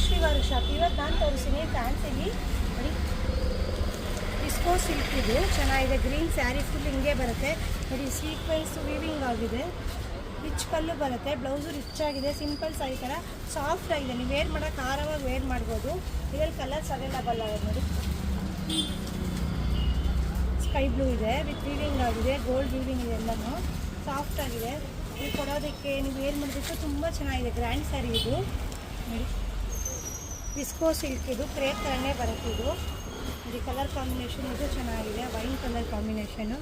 Srivaru shop. ಇವತ್ತು ನಾನು ತೋರಿಸ್ತೀನಿ ಫ್ಯಾನ್ಸಿಲಿ ನೋಡಿ, ಡಿಸ್ಕೋ ಸಿಲ್ಕ್ ಇದು ಚೆನ್ನಾಗಿದೆ. ಗ್ರೀನ್ ಸ್ಯಾರಿ ಫುಲ್ ಹಿಂಗೆ ಬರುತ್ತೆ ನೋಡಿ, ಸೀಕ್ವೆನ್ಸ್ ವೀವಿಂಗ್ ಆಗಿದೆ, ರಿಚ್ ಪಲ್ಲು ಬರುತ್ತೆ, ಬ್ಲೌಸು ರಿಚ್ ಆಗಿದೆ, ಸಿಂಪಲ್ ಸ್ಯಾರಿ ಥರ ಸಾಫ್ಟ್ ಆಗಿದೆ. ನೀವು ವೇರ್ ಮಾಡೋಕ್ಕೆ ಆರಾಮಾಗಿ ವೇರ್ ಮಾಡ್ಬೋದು. ಇದರಲ್ಲಿ ಕಲರ್ಸ್ ಅವೈಲಬಲ್ ಆಗಿದೆ ನೋಡಿ. ಸ್ಕೈ ಬ್ಲೂ ಇದೆ ವಿತ್ ವೀವಿಂಗ್ ಆಗಿದೆ, ಗೋಲ್ಡ್ ವೀವಿಂಗ್ ಇದೆ, ಎಲ್ಲನೂ ಸಾಫ್ಟ್ ಆಗಿದೆ. ನೀವು ಕೊಡೋದಕ್ಕೆ ನೀವು ವೇರ್ ಮಾಡೋದಕ್ಕೆ ತುಂಬ ಚೆನ್ನಾಗಿದೆ. ಗ್ರ್ಯಾಂಡ್ ಸ್ಯಾರಿ ಇದು ನೋಡಿ, ವಿಸ್ಕೋ ಸಿಲ್ಕ್ ಇದು ಕ್ರೇಪ್ ಥರನೇ ಬರುತ್ತೆ ಇದು ನೋಡಿ. ಕಲರ್ ಕಾಂಬಿನೇಷನ್ ಇದು ಚೆನ್ನಾಗಿದೆ, ವೈನ್ ಕಲರ್ ಕಾಂಬಿನೇಷನು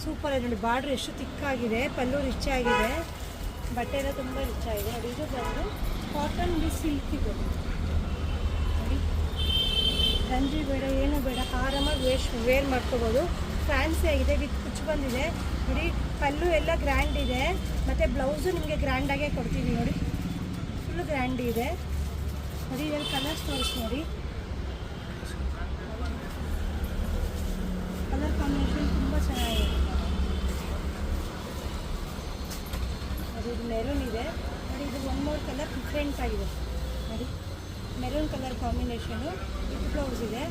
ಸೂಪರ್ ಆಗಿದೆ ನೋಡಿ. ಬಾರ್ಡ್ರ್ ಎಷ್ಟು ತಿಕ್ಕಾಗಿದೆ, ಪಲ್ಲು ರಿಚ್ ಆಗಿದೆ, ಬಟ್ಟೆ ಎಲ್ಲ ತುಂಬ ರಿಚ್ ಆಗಿದೆ ನೋಡಿ. ಇದು ಬಂದು ಕಾಟನ್ ವಿತ್ ಸಿಲ್ಕ್ ಇದು ನೋಡಿ. ಗಂಜಿ ಬೇಡ ಏನು ಬೇಡ, ಆರಾಮಾಗಿ ವೇರ್ ಮಾಡ್ಕೋಬೋದು. ಫ್ಯಾನ್ಸಿ ಆಗಿದೆ, ವಿತ್ ಕುಚ್ಚು ಬಂದಿದೆ ನೋಡಿ. ಪಲ್ಲು ಎಲ್ಲ ಗ್ರ್ಯಾಂಡ್ ಇದೆ, ಮತ್ತು ಬ್ಲೌಸು ನಿಮಗೆ ಗ್ರ್ಯಾಂಡಾಗೇ ಕೊಡ್ತೀವಿ ನೋಡಿ, ಫುಲ್ಲು ಗ್ರ್ಯಾಂಡ್ ಇದೆ ನೋಡಿ. ಇದರಲ್ಲಿ ಕಲರ್ಸ್ ತೋರಿಸಿ ನೋಡಿ, ಕಲರ್ ಕಾಂಬಿನೇಷನ್ ತುಂಬ ಚೆನ್ನಾಗಿದೆ ನೋಡಿ. ಇದು ಮೆರೂನ್ ಇದೆ ನೋಡಿ, ಇದು ಒನ್ ಮೋರ್ ಕಲರ್ ಡಿಫ್ರೆಂಟ್ ಆಗಿದೆ ನೋಡಿ. ಮೆರೂನ್ ಕಲರ್ ಕಾಂಬಿನೇಷನು ಇದು ಬ್ಲೌಸ್ ಇದೆ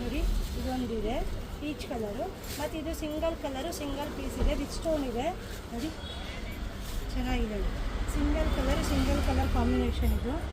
ನೋಡಿ. ಇದೊಂದಿದೆ ಪೀಚ್ ಕಲರು, ಮತ್ತು ಇದು ಸಿಂಗಲ್ ಕಲರು, ಸಿಂಗಲ್ ಪೀಸ್ ಇದೆ, ವಿತ್ ಸ್ಟೋನ್ ಇದೆ ನೋಡಿ. ಚೆನ್ನಾಗಿದೆ, ಸಿಂಗಲ್ ಕಲರ್ ಕಾಂಬಿನೇಷನ್ ಇದು.